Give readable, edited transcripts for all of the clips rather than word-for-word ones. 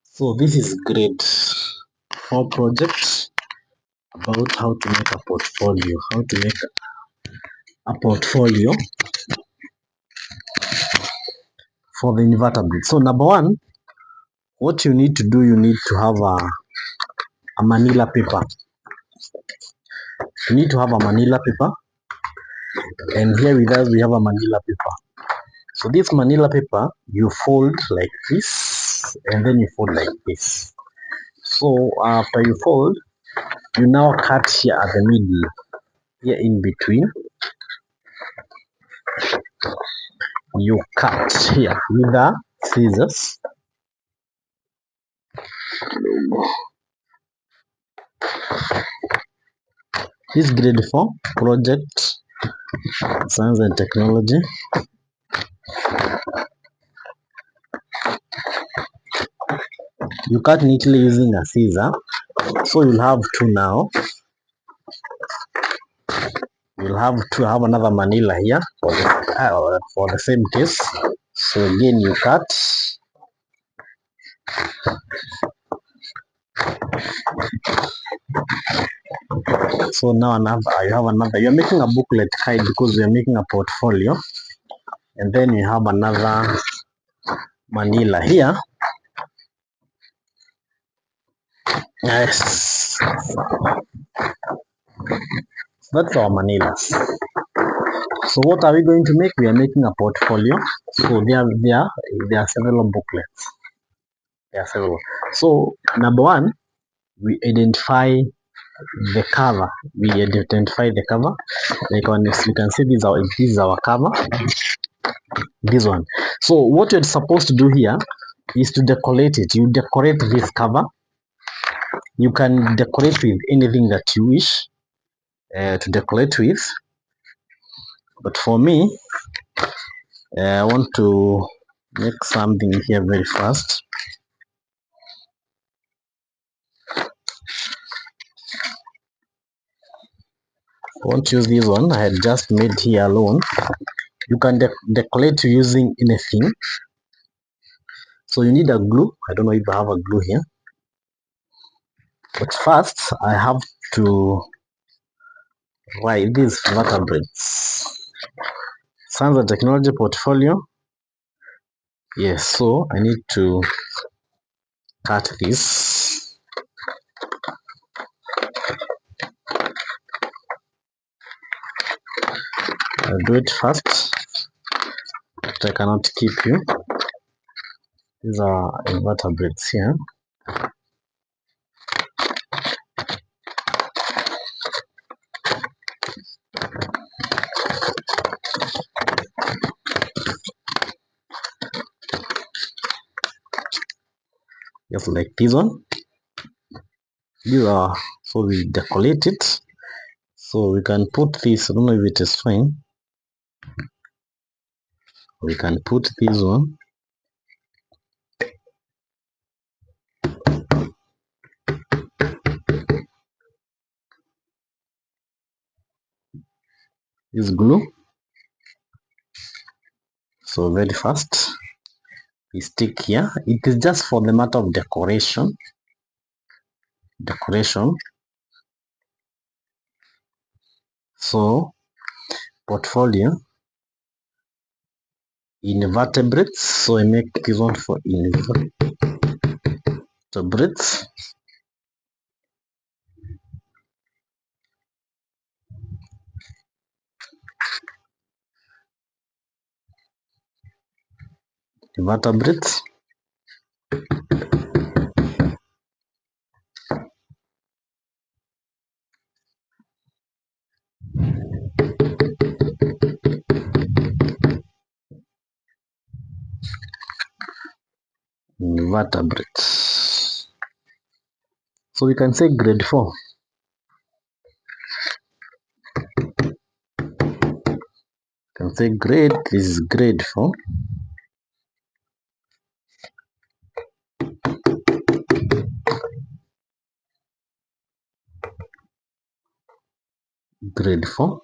So this is grade 4 project about how to make a portfolio. How to make a portfolio for the invertebrates. So number one, what you need to do, you need to have a manila paper. You need to have a manila paper, and here with us we have a manila paper. So this manila paper, you fold like this, and then you fold like this. So after you fold, you now cut here at the middle, here in between. You cut here with the scissors. This grade 4 project, science and technology. You cut neatly using a scissor. So you'll have two now. You'll have to have another manila here for the same case. So again you cut. So now you have another. You're making a booklet guide because you're making a portfolio, and then you have another manila here. Yes, that's our manilas. So what are we going to make? We are making a portfolio. So there are several booklets. There are several. So number one, we identify the cover. We identify the cover. Like on this, you can see this is our cover. This one. So what you're supposed to do here is to decorate it. You decorate this cover. You can decorate with anything that you wish to decorate with. But for me, I want to make something here very fast. I won't use this one. I had just made here alone. You can decorate using anything. So you need a glue. I don't know if I have a glue here. But first, I have to write these vertebrates. Science and technology portfolio. Yes, so I need to cut this. I'll do it fast, but I cannot keep you. These are invertebrates here. Just like this one. These are, so we decorate it. So we can put this, I don't know if it is fine. We can put this one. This glue. So very fast. We stick here. It is just for the matter of decoration. So portfolio, invertebrates. So I make this one for invertebrates. Invertebrates. Invertebrates. So we can say grade 4. Can say grade, this is grade 4. Grade 4.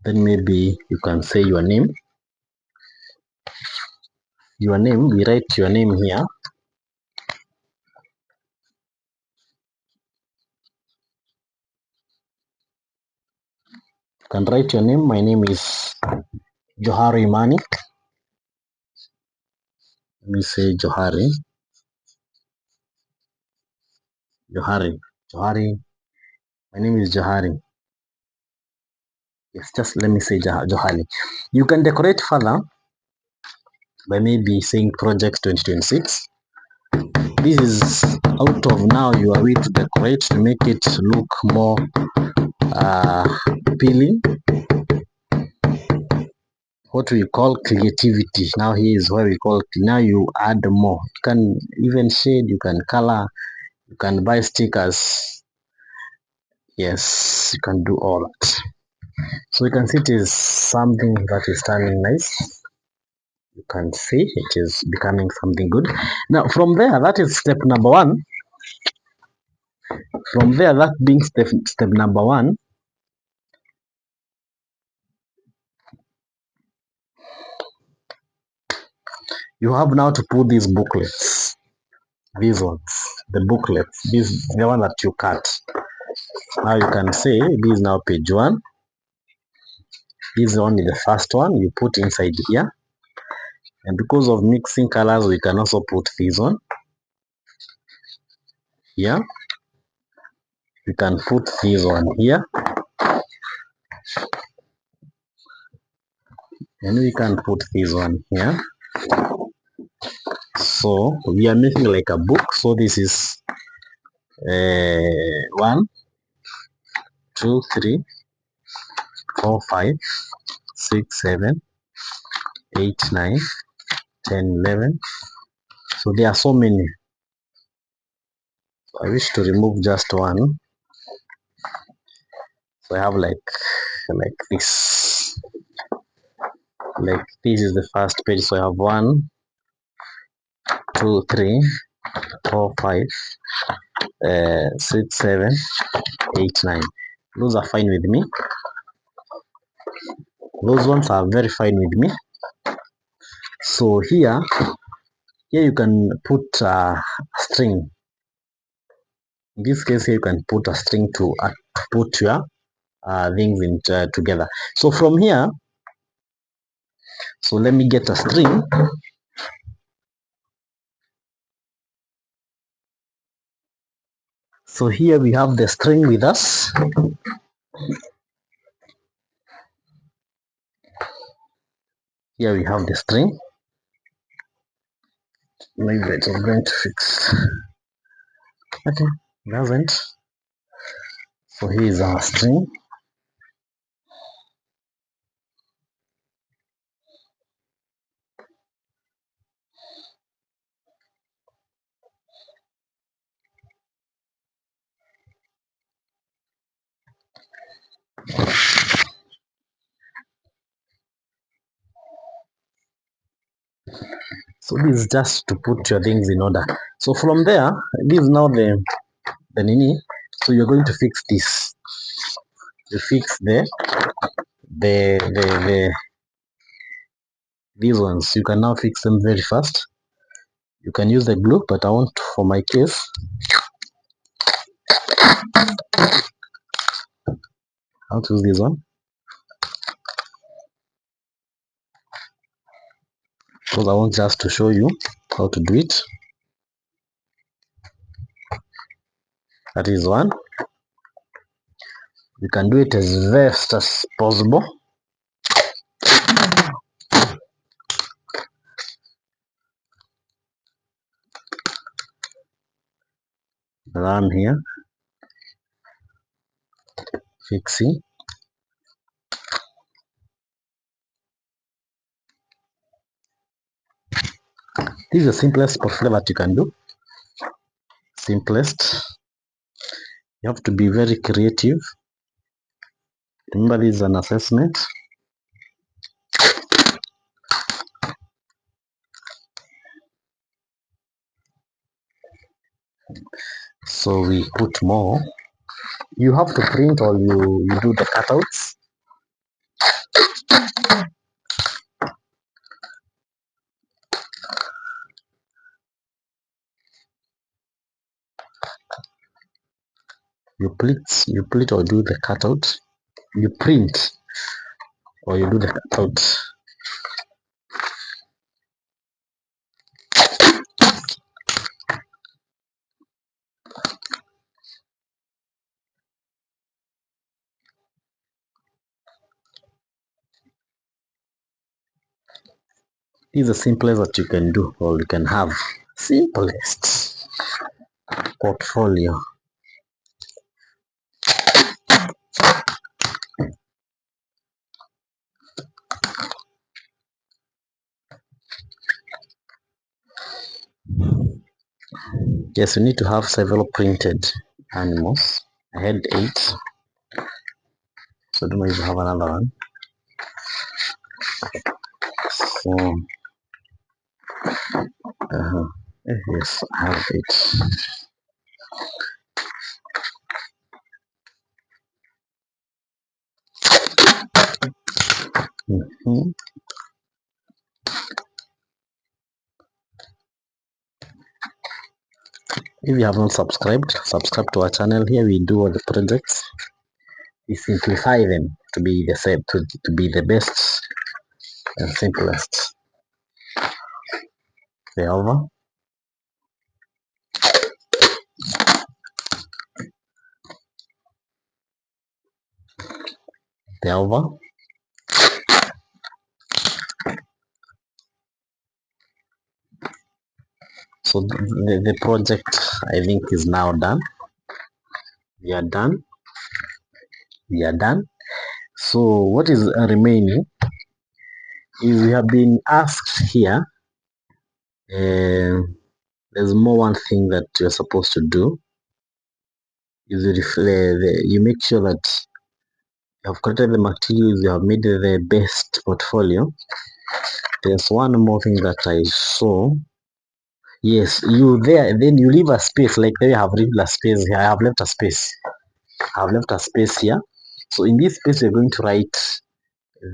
Then maybe you can say your name. Your name, we write your name here. You can write your name. My name is Johari Manik. Let me say Johari. Johari. Johari. My name is Johari. Yes, just let me say Johari. You can decorate further by maybe saying project 2026. This is out of now your way to decorate to make it look more appealing. What we call creativity. Now here is where we call, now you add more. You can even shade, you can color, you can buy stickers. Yes, you can do all that. So you can see it is something that is turning nice. You can see it is becoming something good. Now from there, that is step number one. From there, that being step number one, you have now to put these booklets. These ones, the booklets, this the one that you cut. Now you can say this is now page one. This is only the first one you put inside here. And because of mixing colors, we can also put this one here. We can put this one here. And we can put this one here. So we are making like a book. So this is 1, 2, 3, 4, 5, 6, 7, 8, 9, 10, 11. So there are so many. So I wish to remove just one. So I have like this. Like this is the first page. So I have 1, 2, 3, 4, 5, 6, 7, 8, 9. Those are fine with me. Those ones are very fine with me. So here you can put a string. In this case here you can put a string to put your things in together. So from here, so let me get a string. So here we have the string with us. Here we have the string. Maybe it is going to fix. Okay, it doesn't. So here is our string. So this is just to put your things in order. So from there, this is now the nini. So you're going to fix this. You fix these ones. You can now fix them very fast. You can use the glue, but I want, for my case, I'll choose this one because I want just to show you how to do it. That is one. You can do it as fast as possible. Run here, fixing. This is the simplest portfolio that you can do. Simplest. You have to be very creative. Remember, this is an assessment. So we put more. You have to print or you do the cutouts. You print or do the cutout. You print or you do the cutout. This is the simplest that you can do or you can have. Simplest portfolio. Yes, you need to have several printed animals. I had 8. So I don't know if you have another one. So yes, I have 8. Mm-hmm. If you have not subscribed, subscribe to our channel. Here we do all the projects. We simplify them to be the same, to be the best and simplest. The over. The over. So the project I think is now done. We are done. We are done. So what is remaining is we have been asked here. There's more one thing that you're supposed to do. Is you make sure that you have created the materials, you have made the best portfolio. There's one more thing that I saw. Yes, you there, then you leave a space, like there you have left a space here. I have left a space. I have left a space here. So in this space, you're going to write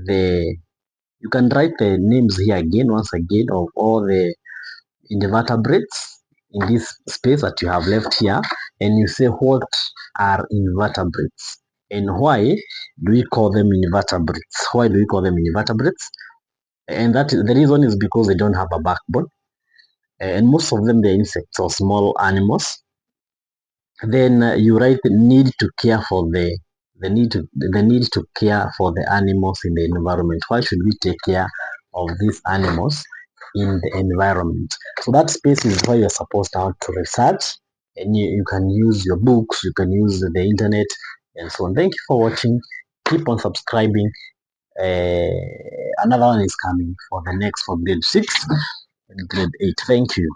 you can write the names here again, once again, of all the invertebrates in this space that you have left here, and you say what are invertebrates and why do we call them invertebrates? Why do we call them invertebrates? And that the reason is because they don't have a backbone, and most of them they're insects or small animals. Then you write the need to care for the need to care for the animals in the environment. Why should we take care of these animals in the environment? So that space is where you're supposed to research, and you can use your books, you can use the internet, and so on. Thank you for watching. Keep on subscribing. Another one is coming for the next, for grade 6 and grade 8. Thank you.